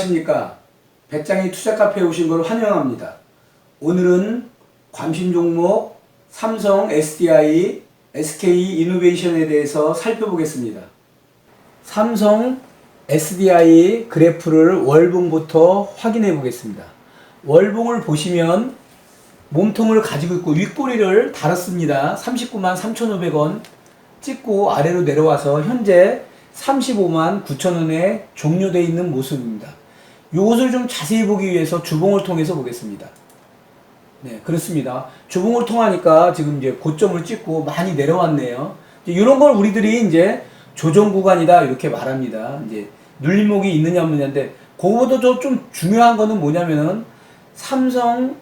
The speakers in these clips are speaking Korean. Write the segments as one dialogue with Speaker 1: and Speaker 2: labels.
Speaker 1: 안녕하십니까. 배짱이 투자카페에 오신 걸 환영합니다. 오늘은 관심 종목 삼성 SDI, SK 이노베이션에 대해서 살펴보겠습니다. 삼성 SDI 그래프를 월봉부터 확인해 보겠습니다. 월봉을 보시면 몸통을 가지고 있고 윗꼬리를 달았습니다. 39만 3,500원 찍고 아래로 내려와서 현재 35만 9천원에 종료되어 있는 모습입니다. 이것을 좀 자세히 보기 위해서 주봉을 통해서 보겠습니다. 네, 그렇습니다. 주봉을 통하니까 지금 이제 고점을 찍고 많이 내려왔네요. 이런 걸 우리들이 이제 조정 구간이다 이렇게 말합니다. 이제 눌림목이 있느냐 없느냐인데, 그거보다 좀 중요한 거는 뭐냐면은 삼성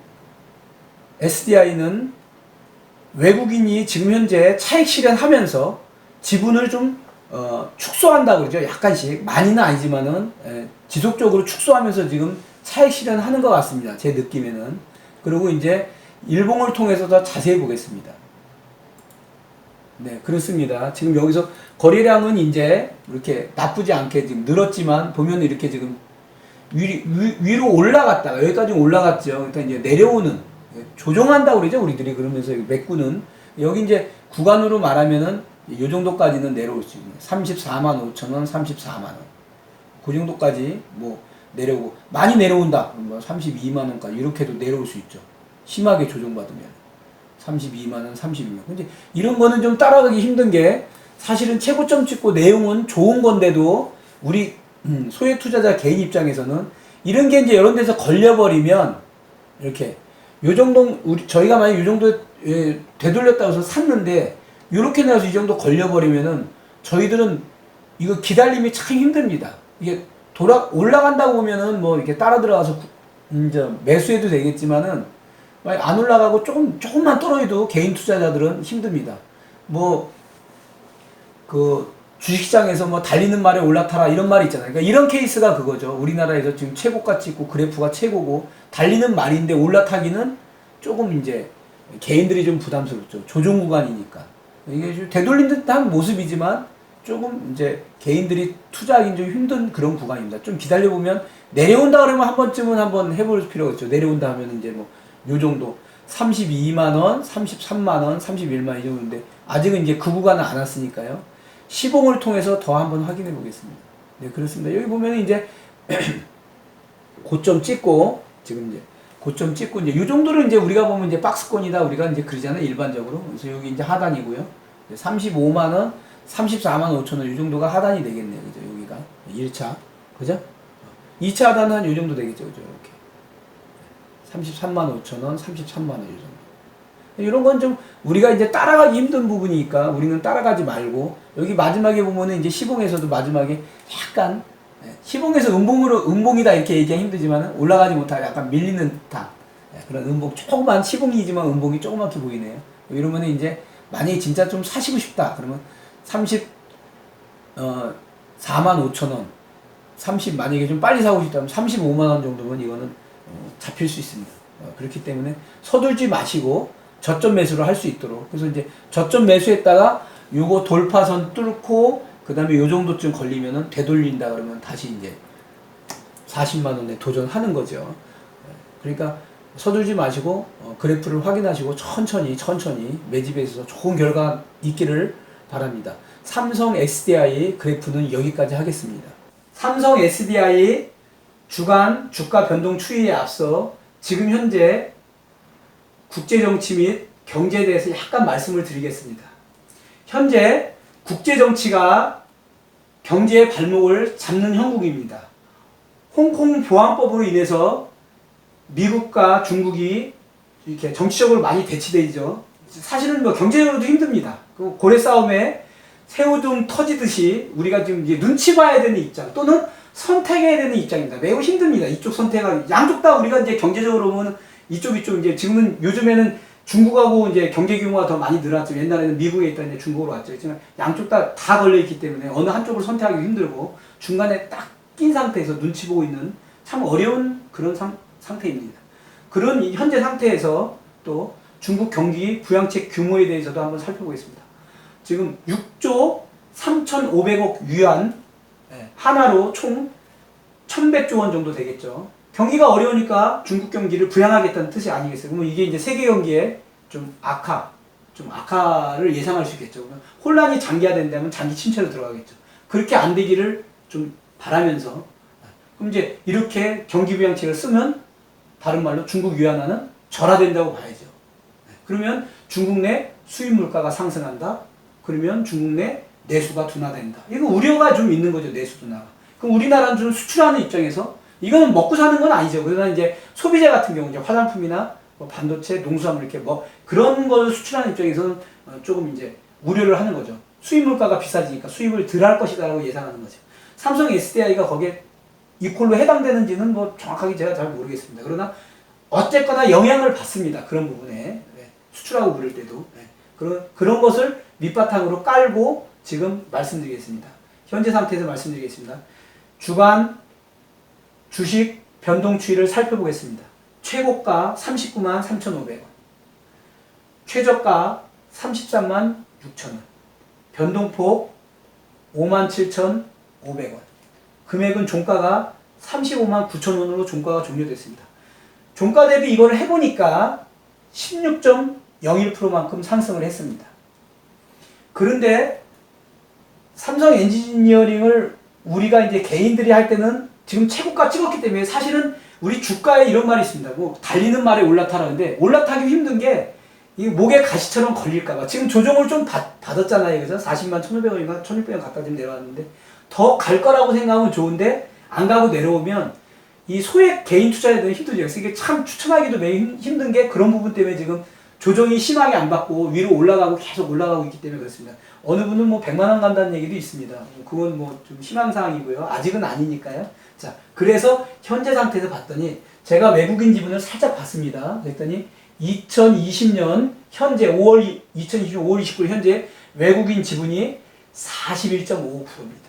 Speaker 1: SDI는 외국인이 지금 현재 차익 실현하면서 지분을 좀 축소한다고 그러죠. 약간씩, 많이는 아니지만은 지속적으로 축소하면서 지금 차익 실현하는 것 같습니다. 제 느낌에는. 그리고 이제 일봉을 통해서 더 자세히 보겠습니다. 네, 그렇습니다. 지금 여기서 거래량은 이제 이렇게 나쁘지 않게 지금 늘었지만, 보면 이렇게 지금 위로 올라갔다가 여기까지 올라갔죠. 그러니까 이제 내려오는, 조정한다고 그러죠. 우리들이. 그러면서 메꾸는, 여기 이제 구간으로 말하면은 이 정도까지는 내려올 수 있는 34만 5천원, 34만원. 그 정도까지 뭐 내려오고, 많이 내려온다. 뭐 32만원까지 이렇게도 내려올 수 있죠. 심하게 조정받으면. 32만원, 32만원. 근데 이런 거는 좀 따라가기 힘든 게, 사실은 최고점 찍고 내용은 좋은 건데도 우리 소액 투자자 개인 입장에서는 이런 게 이제 이런 데서 걸려버리면, 이렇게 요 정도, 저희가 만약 요 정도 되돌렸다고 해서 샀는데 요렇게 나와서 이 정도 걸려버리면은 저희들은 이거 기다림이 참 힘듭니다. 이게 올라간다고 보면은 뭐 이렇게 따라 들어가서 이제 매수해도 되겠지만은, 만약 안 올라가고 조금만 떨어져도 개인 투자자들은 힘듭니다. 뭐 그 주식시장에서 뭐 달리는 말에 올라타라 이런 말이 있잖아요. 그러니까 이런 케이스가 그거죠. 우리나라에서 지금 최고가 찍고 그래프가 최고고 달리는 말인데 올라타기는 조금 이제 개인들이 좀 부담스럽죠. 조정 구간이니까. 이게 좀 되돌린 듯한 모습이지만 조금 이제 개인들이 투자하기는 좀 힘든 그런 구간입니다. 좀 기다려보면, 내려온다 그러면 한 번쯤은 한번 해볼 필요가 있죠. 내려온다 하면 이제 뭐 요 정도 32만원, 33만원, 31만원 이 정도인데, 아직은 이제 그 구간은 안 왔으니까요. 시봉을 통해서 더 한번 확인해 보겠습니다. 네, 그렇습니다. 여기 보면 이제 고점 찍고, 지금 이제 고점 찍고, 이제 요 정도를 이제 우리가 보면 이제 박스권이다 우리가 이제 그러잖아요, 일반적으로. 그래서 여기 이제 하단이고요. 35만원, 34만 5천원 요 정도가 하단이 되겠네요. 그죠? 여기가 1차. 그죠? 2차 하단은 요 정도 되겠죠. 그죠? 이렇게 33만 5천원, 33만원 요 정도. 이런 건 좀 우리가 이제 따라가기 힘든 부분이니까 우리는 따라가지 말고, 여기 마지막에 보면은 이제 시봉에서도 마지막에 약간, 시봉에서 음봉이다 이렇게 얘기하기 힘들지만 올라가지 못하고 약간 밀리는 듯한 그런 음봉, 조그만 시봉이지만 음봉이 조그맣게 보이네요. 이러면 이제 만약에 진짜 좀 사시고 싶다 그러면 34만 5천원, 만약에 좀 빨리 사고 싶다면 35만원 정도면 이거는 잡힐 수 있습니다. 그렇기 때문에 서둘지 마시고 저점 매수를 할 수 있도록. 그래서 이제 저점 매수했다가 요거 돌파선 뚫고 그 다음에 요 정도쯤 걸리면은 되돌린다 그러면 다시 이제 40만원에 도전하는 거죠. 그러니까 서둘지 마시고 그래프를 확인하시고 천천히 매집에 있어서 좋은 결과 있기를 바랍니다. 삼성 SDI 그래프는 여기까지 하겠습니다. 삼성 SDI 주간 주가 변동 추이에 앞서 지금 현재 국제정치 및 경제에 대해서 약간 말씀을 드리겠습니다. 현재 국제정치가 경제의 발목을 잡는 형국입니다. 홍콩 보안법으로 인해서 미국과 중국이 이렇게 정치적으로 많이 대치되죠. 사실은 뭐 경제적으로도 힘듭니다. 그 고래 싸움에 새우등 터지듯이 우리가 지금 이제 눈치 봐야 되는 입장 또는 선택해야 되는 입장입니다. 매우 힘듭니다. 이쪽 선택하기. 양쪽 다 우리가 이제 경제적으로 보면 이쪽 이제 지금은 요즘에는 중국하고 이제 경제 규모가 더 많이 늘었죠. 옛날에는 미국에 있다 이제 중국으로 왔죠. 그렇지만 양쪽 다 걸려 있기 때문에 어느 한쪽을 선택하기 힘들고 중간에 딱 낀 상태에서 눈치 보고 있는 참 어려운 그런 상태입니다. 그런 현재 상태에서 또 중국 경기 부양책 규모에 대해서도 한번 살펴보겠습니다. 지금 6조 3,500억 위안 하나로 총 1100조 원 정도 되겠죠. 경기가 어려우니까 중국 경기를 부양하겠다는 뜻이 아니겠어요. 그러면 이게 이제 세계 경기에 좀 악화를 예상할 수 있겠죠. 그러면 혼란이 장기화된다면 장기 침체로 들어가겠죠. 그렇게 안 되기를 좀 바라면서, 그럼 이제 이렇게 경기 부양책을 쓰면 다른 말로 중국 위안화는 절하된다고 봐야죠. 그러면 중국 내 수입 물가가 상승한다. 그러면 중국 내 내수가 둔화된다. 이거 우려가 좀 있는 거죠. 내수 둔화가. 그럼 우리나라는 좀 수출하는 입장에서 이거는 먹고 사는 건 아니죠. 그러나 이제 소비재 같은 경우 이제 화장품이나 뭐 반도체, 농수산물 이렇게 뭐 그런 걸 수출하는 입장에서는 조금 이제 우려를 하는 거죠. 수입 물가가 비싸지니까 수입을 덜 할 것이다라고 예상하는 거죠. 삼성 SDI가 거기에 이꼴로 해당되는지는 뭐 정확하게 제가 잘 모르겠습니다. 그러나 어쨌거나 영향을 받습니다. 그런 부분에. 네. 수출하고 그럴 때도. 네. 그런 것을 밑바탕으로 깔고 지금 말씀드리겠습니다. 현재 상태에서 말씀드리겠습니다. 주간 주식 변동 추이를 살펴보겠습니다. 최고가 39만 3,500원, 최저가 33만 6천원, 변동폭 57,500원, 금액은 종가가 35만 9천원으로 종가가 종료됐습니다. 종가 대비 이걸 해보니까 16.01%만큼 상승을 했습니다. 그런데 삼성 엔지니어링을 우리가 이제 개인들이 할 때는 지금 최고가 찍었기 때문에 사실은 우리 주가에 이런 말이 있습니다. 뭐 달리는 말에 올라타라는데 올라타기 힘든 게 이 목에 가시처럼 걸릴까봐 지금 조정을 좀 받았잖아요. 그죠? 40만 1,500원인가 1,600원 갖다 지금 내려왔는데 더 갈 거라고 생각하면 좋은데 안 가고 내려오면 이 소액 개인 투자자들은 힘들죠. 그래서 이게 참 추천하기도 매우 힘든 게 그런 부분 때문에 지금 조정이 심하게 안 받고 위로 올라가고 계속 올라가고 있기 때문에 그렇습니다. 어느 분은 뭐 100만 원 간다는 얘기도 있습니다. 그건 뭐 좀 희망사항이고요. 아직은 아니니까요. 자, 그래서 현재 상태에서 봤더니 제가 외국인 지분을 살짝 봤습니다. 그랬더니 2020년 현재 2020년 5월 29일 현재 외국인 지분이 41.55%입니다.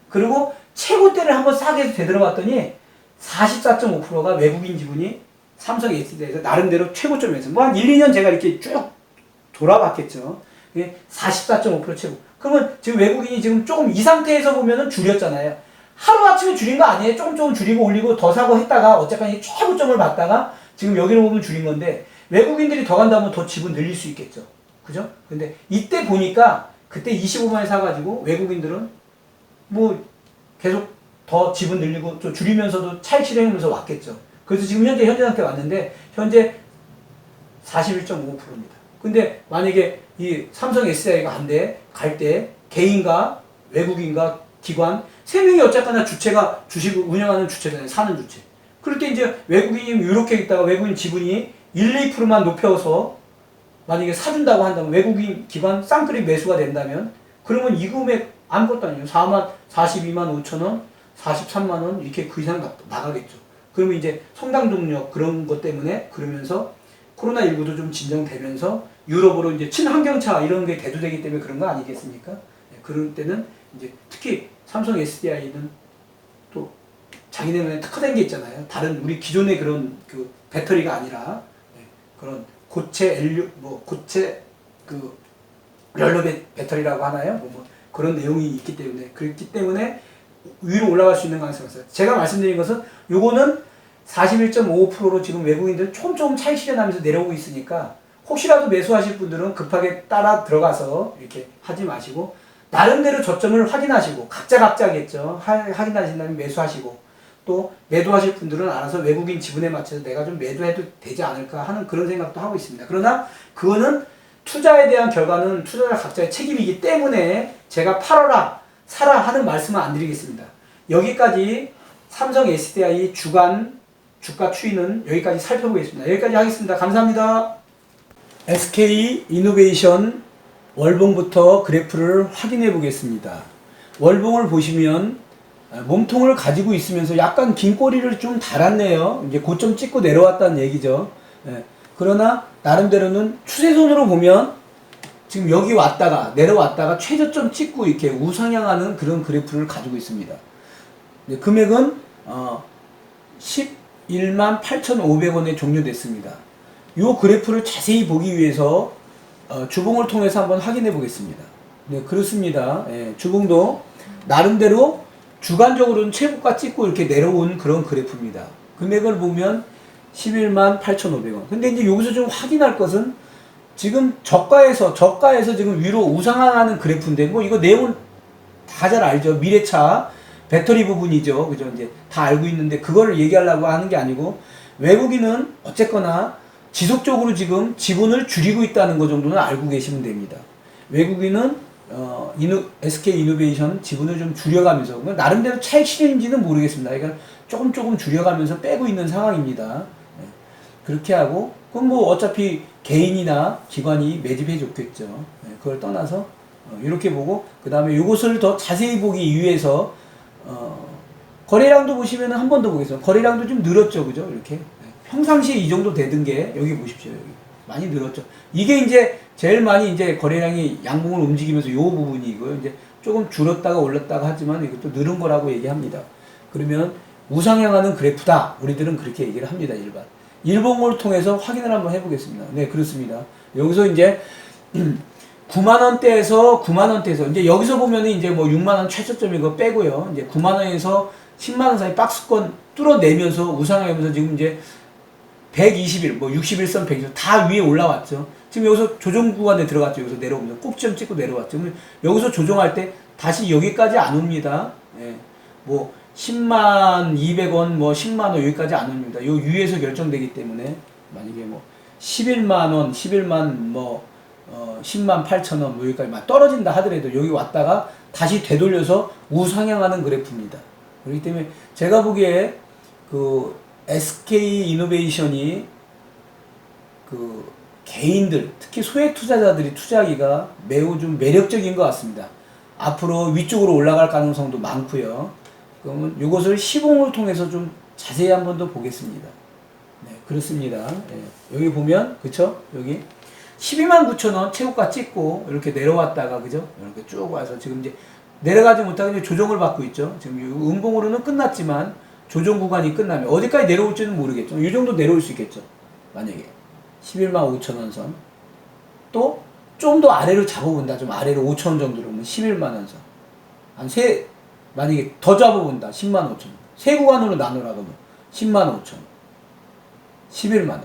Speaker 1: 그리고 최고대를 한번 싸게 되돌아봤더니 44.5%가 외국인 지분이 삼성 SDI에서 나름대로 최고점이었어요. 뭐 한 1, 2년 제가 이렇게 쭉 돌아봤겠죠. 44.5% 최고. 그러면 지금 외국인이 지금 조금 이 상태에서 보면은 줄였잖아요. 하루아침에 줄인 거 아니에요. 조금 줄이고 올리고 더 사고 했다가 어쨌거나 최고점을 봤다가 지금 여기로 보면 줄인 건데 외국인들이 더 간다면 더 지분 늘릴 수 있겠죠. 그죠? 근데 이때 보니까 그때 25만에 사가지고 외국인들은 뭐 계속 더 지분 늘리고 좀 줄이면서도 차익 실행하면서 왔겠죠. 그래서 지금 현재 상태 왔는데 현재 41.55%입니다. 근데 만약에 이 삼성 SDI가 갈 때 개인과 외국인과 기관 세 명이 어쨌거나 주체가 주식을 운영하는 주체잖아요. 사는 주체. 그럴 때 이제 외국인이 이렇게 있다가 외국인 지분이 1, 2%만 높여서 만약에 사준다고 한다면 외국인 기관 쌍끌이 매수가 된다면 그러면 이 금액 아무것도 아니에요. 42만 5천원, 43만 원 이렇게 그 이상 나가겠죠. 그러면 이제 성장 동력 그런 것 때문에 그러면서 코로나19도 좀 진정되면서 유럽으로 이제 친환경차 이런 게 대두되기 때문에 그런 거 아니겠습니까? 네, 그럴 때는 이제 특히 삼성 SDI는 또 자기네만의 특화된 게 있잖아요. 다른 우리 기존의 그런 그 배터리가 아니라 네, 그런 고체 그 연료 배터리라고 하나요? 뭐 그런 내용이 있기 때문에 그렇기 때문에 위로 올라갈 수 있는 가능성이 있어요. 제가 말씀드린 것은 요거는 41.55%로 지금 외국인들 조금 차익 실현하면서 내려오고 있으니까 혹시라도 매수하실 분들은 급하게 따라 들어가서 이렇게 하지 마시고 나름대로 저점을 확인하시고 각자겠죠. 확인하신 다음에 매수하시고 또 매도하실 분들은 알아서 외국인 지분에 맞춰서 내가 좀 매도해도 되지 않을까 하는 그런 생각도 하고 있습니다. 그러나 그거는 투자에 대한 결과는 투자자 각자의 책임이기 때문에 제가 팔아라 사라 하는 말씀은 안 드리겠습니다. 여기까지 삼성 SDI 주간 주가 추이는 여기까지 살펴보겠습니다. 여기까지 하겠습니다. 감사합니다. SK 이노베이션 월봉부터 그래프를 확인해 보겠습니다. 월봉을 보시면 몸통을 가지고 있으면서 약간 긴 꼬리를 좀 달았네요. 이제 고점 찍고 내려왔다는 얘기죠. 그러나 나름대로는 추세선으로 보면 지금 여기 왔다가 내려왔다가 최저점 찍고 이렇게 우상향하는 그런 그래프를 가지고 있습니다. 금액은 11만 8,500원에 종료됐습니다. 이 그래프를 자세히 보기 위해서 주봉을 통해서 한번 확인해 보겠습니다. 네, 그렇습니다. 주봉도 나름대로 주간적으로는 최고가 찍고 이렇게 내려온 그런 그래프입니다. 금액을 보면 11만 8,500원. 근데 이제 여기서 좀 확인할 것은 지금 저가에서 지금 위로 우상향하는 그래프인데 뭐 이거 내용은 다 잘 알죠. 미래차 배터리 부분이죠. 그죠? 이제 다 알고 있는데 그거를 얘기하려고 하는 게 아니고 외국인은 어쨌거나 지속적으로 지금 지분을 줄이고 있다는 거 정도는 알고 계시면 됩니다. 외국인은 SK 이노베이션 지분을 좀 줄여가면서 나름대로 차익 실현인지는 모르겠습니다. 그러니까 조금 줄여가면서 빼고 있는 상황입니다. 그렇게 하고 그럼 뭐 어차피 개인이나 기관이 매집해 줬겠죠. 그걸 떠나서 이렇게 보고 그 다음에 이것을 더 자세히 보기 위해서 거래량도 보시면 한 번 더 보겠습니다. 거래량도 좀 늘었죠, 그죠? 이렇게 평상시에 이 정도 되던 게 여기 보십시오. 여기 많이 늘었죠. 이게 이제 제일 많이 이제 거래량이 양봉을 움직이면서 요 부분이고요. 이제 조금 줄었다가 올랐다가 하지만 이것도 늘은 거라고 얘기합니다. 그러면 우상향하는 그래프다. 우리들은 그렇게 얘기를 합니다. 일봉을 통해서 확인을 한번 해보겠습니다. 네, 그렇습니다. 여기서 이제 9만원대에서 이제 여기서 보면은 이제 뭐 6만원 최저점 이거 빼고요. 이제 9만원에서 10만원 사이 박스권 뚫어내면서 우상하면서 지금 이제 120일, 뭐 61선, 120선 다 위에 올라왔죠. 지금 여기서 조정 구간에 들어갔죠. 여기서 내려오면서 꼭지점 찍고 내려왔죠. 여기서 조정할 때 다시 여기까지 안 옵니다. 예. 뭐 10만 200원, 뭐 10만원 여기까지 안 옵니다. 요 위에서 결정되기 때문에 만약에 뭐 11만원, 11만 뭐 10만 8천원 뭐 여기까지 막 떨어진다 하더라도 여기 왔다가 다시 되돌려서 우상향하는 그래프입니다. 그렇기 때문에 제가 보기에 그 SK 이노베이션이 그 개인들 특히 소액 투자자들이 투자하기가 매우 좀 매력적인 것 같습니다. 앞으로 위쪽으로 올라갈 가능성도 많고요. 그러면 이것을 시봉을 통해서 좀 자세히 한 번 더 보겠습니다. 네, 그렇습니다. 네, 여기 보면 그쵸? 여기 129,000원 최고가 찍고 이렇게 내려왔다가 그죠? 이렇게 쭉 와서 지금 이제 내려가지 못하고 조정을 받고 있죠. 지금 음봉으로는 끝났지만 조정 구간이 끝나면 어디까지 내려올지는 모르겠죠. 이 정도 내려올 수 있겠죠. 만약에 11만 5천원 선. 또 좀 더 아래로 잡아본다. 좀 아래로 5천원 정도로 오면 11만원 선. 만약에 더 잡아본다. 10만 5천원. 세 구간으로 나누라 그러면 10만 5천원. 11만원.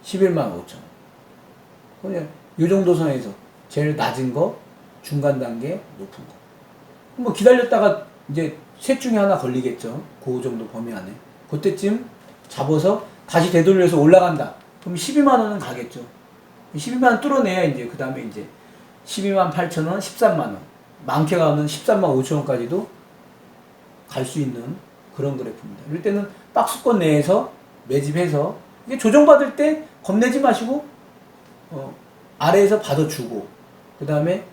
Speaker 1: 11만 5천원. 그냥 이 정도 선에서 제일 낮은 거, 중간 단계, 높은 거. 뭐 기다렸다가 이제 셋 중에 하나 걸리겠죠. 그 정도 범위 안에. 그때쯤 잡아서 다시 되돌려서 올라간다. 그럼 12만원은 가겠죠. 12만원 뚫어내야 이제 그 다음에 이제 12만 8천원, 13만원. 많게 가면 13만 5천원까지도 갈 수 있는 그런 그래프입니다. 이럴 때는 박스권 내에서 매집해서 이게 조정받을 때 겁내지 마시고 아래에서 받아주고 그 다음에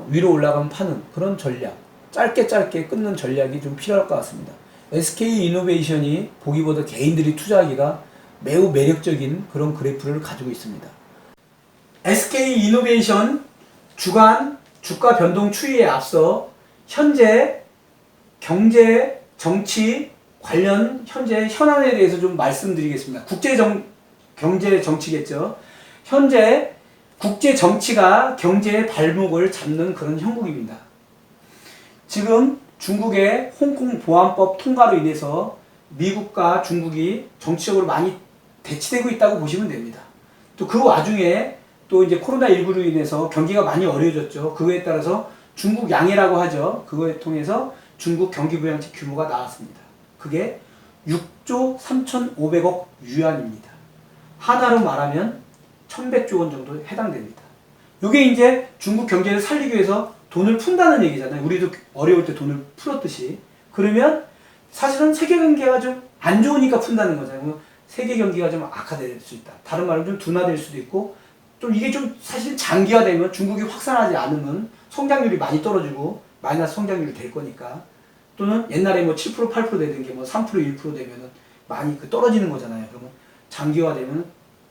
Speaker 1: 위로 올라가면 파는 그런 전략, 짧게 끊는 전략이 좀 필요할 것 같습니다. SK 이노베이션이 보기보다 개인들이 투자하기가 매우 매력적인 그런 그래프를 가지고 있습니다. SK 이노베이션 주간 주가 변동 추이에 앞서 현재 경제 정치 관련 현재 현안에 대해서 좀 말씀드리겠습니다. 경제 정치겠죠. 현재 국제 정치가 경제의 발목을 잡는 그런 형국입니다. 지금 중국의 홍콩 보안법 통과로 인해서 미국과 중국이 정치적으로 많이 대치되고 있다고 보시면 됩니다. 또 그 와중에 또 이제 코로나19로 인해서 경기가 많이 어려워졌죠. 그거에 따라서 중국 양해라고 하죠. 그거에 통해서 중국 경기 부양책 규모가 나왔습니다. 그게 6조 3,500억 유안입니다. 하나로 말하면 1,100조 원 정도 해당됩니다. 이게 이제 중국 경제를 살리기 위해서 돈을 푼다는 얘기잖아요. 우리도 어려울 때 돈을 풀었듯이. 그러면 사실은 세계 경기가 좀 안 좋으니까 푼다는 거잖아요. 세계 경기가 좀 악화될 수 있다. 다른 말로 좀 둔화될 수도 있고 좀 이게 좀 사실 장기화되면 중국이 확산하지 않으면 성장률이 많이 떨어지고 마이너스 성장률이 될 거니까 또는 옛날에 뭐 7% 8% 되던 게 뭐 3% 1% 되면은 많이 떨어지는 거잖아요. 그러면 장기화되면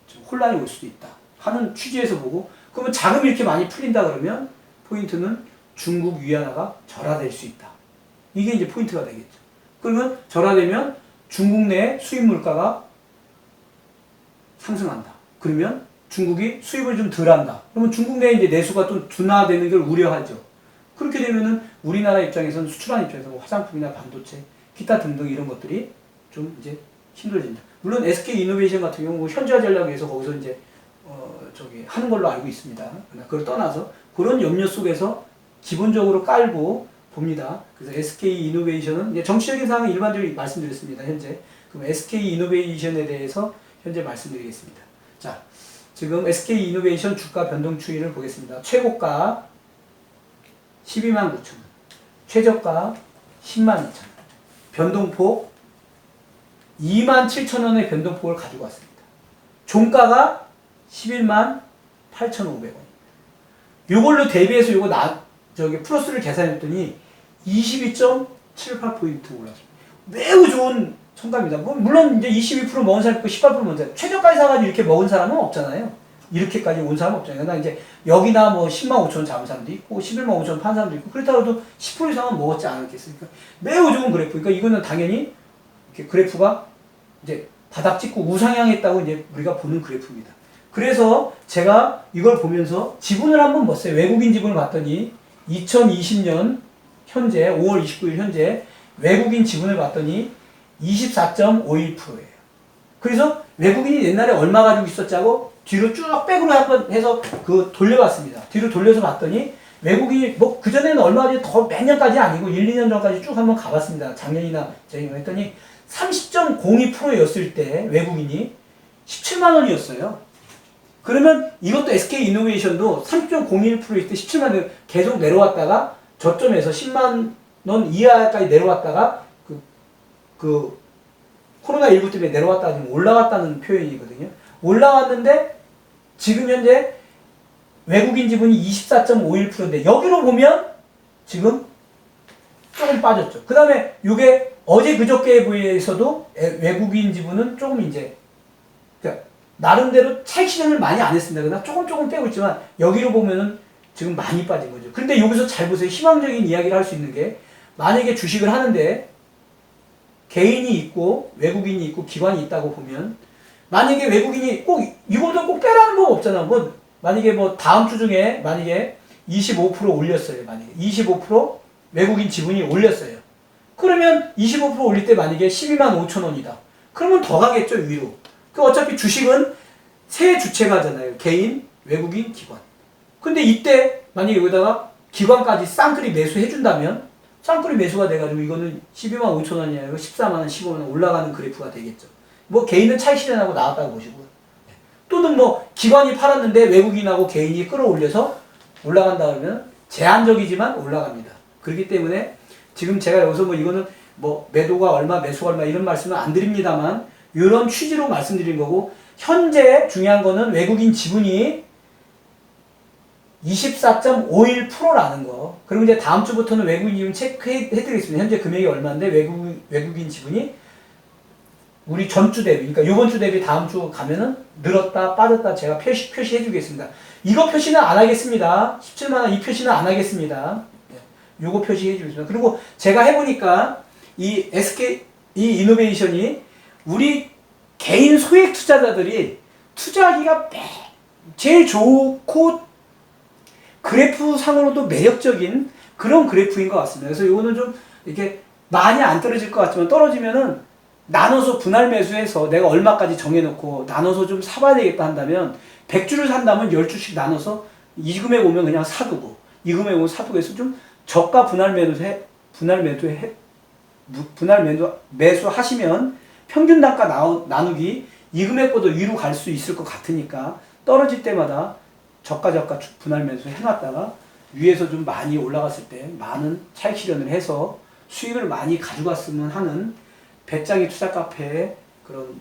Speaker 1: 좀 혼란이 올 수도 있다 하는 취지에서 보고 그러면 자금이 이렇게 많이 풀린다 그러면 포인트는 중국 위안화가 절하될 수 있다. 이게 이제 포인트가 되겠죠. 그러면 절하되면 중국 내 수입 물가가 상승한다. 그러면 중국이 수입을 좀 덜 한다. 그러면 중국 내 이제 내수가 또 둔화되는 걸 우려하죠. 그렇게 되면은 우리나라 입장에서는 수출하는 입장에서 뭐 화장품이나 반도체, 기타 등등 이런 것들이 좀 이제 힘들어진다. 물론 SK 이노베이션 같은 경우 현지화 전략을 위해서 거기서 이제 하는 걸로 알고 있습니다. 그걸 떠나서 그런 염려 속에서 기본적으로 깔고 봅니다. 그래서 SK 이노베이션은 이제 정치적인 사항은 일반적으로 말씀드렸습니다. 현재 그럼 SK 이노베이션에 대해서 현재 말씀드리겠습니다. 자, 지금 SK 이노베이션 주가 변동 추이를 보겠습니다. 최고가 12만 9천 원, 최저가 10만 2천 원, 변동폭 2만 7천 원의 변동폭을 가지고 왔습니다. 종가가 11만 8,500원. 요걸로 대비해서 요거 플러스를 계산했더니 22.78포인트 올랐습니다. 매우 좋은 성과입니다. 물론 이제 22% 먹은 사람 있고 18% 먹은 사람, 최저까지 사가지고 이렇게 먹은 사람은 없잖아요. 이렇게까지 온 사람은 없잖아요. 그러나 이제 여기나 뭐 10만 5천 원 잡은 사람도 있고 11만 5천 원 판 사람도 있고 그렇다고 해도 10% 이상은 먹었지 않았겠습니까? 매우 좋은 그래프. 그러니까 이거는 당연히 이렇게 그래프가 이제 바닥 찍고 우상향했다고 이제 우리가 보는 그래프입니다. 그래서 제가 이걸 보면서 지분을 한번 봤어요. 외국인 지분을 봤더니 2020년 현재 5월 29일 현재 외국인 지분을 봤더니 24.51%예요. 그래서 외국인이 옛날에 얼마 가지고 있었자고 뒤로 쭉 백으로 한번 해서 돌려봤습니다. 뒤로 돌려서 봤더니 외국인이 뭐 그전에는 얼마 전에 더 몇 년까지 아니고 1, 2년 전까지 쭉 한번 가봤습니다. 작년이나 재작년 했더니 30.02%였을 때 외국인이 17만 원이었어요. 그러면 이것도 SK 이노베이션도 30.01%일 때 17만 원 계속 내려왔다가 저점에서 10만 원 이하까지 내려왔다가 코로나19 때문에 내려왔다가 지금 올라왔다는 표현이거든요. 올라왔는데 지금 현재 외국인 지분이 24.51%인데 여기로 보면 지금 조금 빠졌죠. 그 다음에 이게 어제 그저께에 비해서도 외국인 지분은 조금 이제 그러니까 나름대로 차익 실현을 많이 안 했습니다. 그러나 조금 빼고 있지만 여기로 보면은 지금 많이 빠진 거죠. 근데 여기서 잘 보세요. 희망적인 이야기를 할 수 있는 게 만약에 주식을 하는데 개인이 있고 외국인이 있고 기관이 있다고 보면 만약에 외국인이 꼭 이거도 꼭 빼라는 법 없잖아. 뭐 만약에 뭐 다음 주 중에 만약에 25% 올렸어요. 만약에 25% 외국인 지분이 올렸어요. 그러면 25% 올릴 때 만약에 12만 5천 원이다. 그러면 더 가겠죠, 위로. 어차피 주식은 세 주체가잖아요. 개인, 외국인, 기관. 근데 이때 만약에 여기다가 기관까지 쌍끌이 매수해준다면 쌍끌이 매수가 돼가지고 이거는 12만 5천 원이 아니고 14만 원, 15만 원 올라가는 그래프가 되겠죠. 뭐 개인은 차익 실현하고 나왔다고 보시고요. 또는 뭐 기관이 팔았는데 외국인하고 개인이 끌어올려서 올라간다 그러면 제한적이지만 올라갑니다. 그렇기 때문에 지금 제가 여기서 뭐 이거는 뭐 매도가 얼마, 매수가 얼마 이런 말씀은 안 드립니다만 이런 취지로 말씀드린 거고 현재 중요한 거는 외국인 지분이 24.51%라는 거. 그리고 이제 다음 주부터는 외국인 지분 체크해드리겠습니다. 현재 금액이 얼마인데 외국인 지분이 우리 전주 대비, 그러니까 이번 주 대비 다음 주 가면은 늘었다, 빠졌다 제가 표시해주겠습니다. 이거 표시는 안 하겠습니다. 17만원 이 표시는 안 하겠습니다. 요거 표시해주겠습니다. 그리고 제가 해보니까 이 이노베이션이 우리 개인 소액 투자자들이 투자하기가 제일 좋고 그래프 상으로도 매력적인 그런 그래프인 것 같습니다. 그래서 이거는 좀 이렇게 많이 안 떨어질 것 같지만 떨어지면은 나눠서 분할 매수해서 내가 얼마까지 정해놓고 나눠서 좀 사봐야 되겠다 한다면 100주를 산다면 10주씩 나눠서 이 금액 오면 그냥 사두고 이 금액 오면 사두고 해서 좀 저가 분할 매수 하시면 평균 단가 나누기 이 금액보다 위로 갈 수 있을 것 같으니까 떨어질 때마다 저가 분할 매수 해놨다가 위에서 좀 많이 올라갔을 때 많은 차익 실현을 해서 수익을 많이 가져갔으면 하는 배짱이 투자 카페의 그런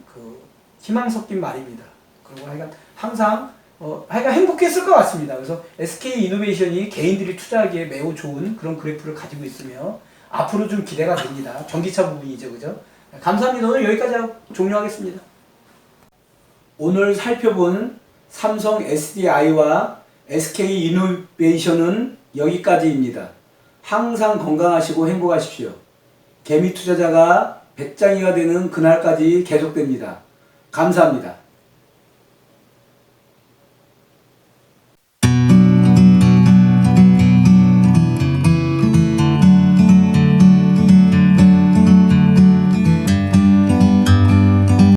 Speaker 1: 희망 섞인 말입니다. 그리고 하여간 항상 하여간 행복했을 것 같습니다. 그래서 SK 이노베이션이 개인들이 투자하기에 매우 좋은 그런 그래프를 가지고 있으며 앞으로 좀 기대가 됩니다. 전기차 부분이죠, 그죠? 감사합니다. 오늘 여기까지 하고 종료하겠습니다. 오늘 살펴본 삼성 SDI와 SK 이노베이션은 여기까지입니다. 항상 건강하시고 행복하십시오. 개미 투자자가 배짱이가 되는 그날까지 계속됩니다. 감사합니다.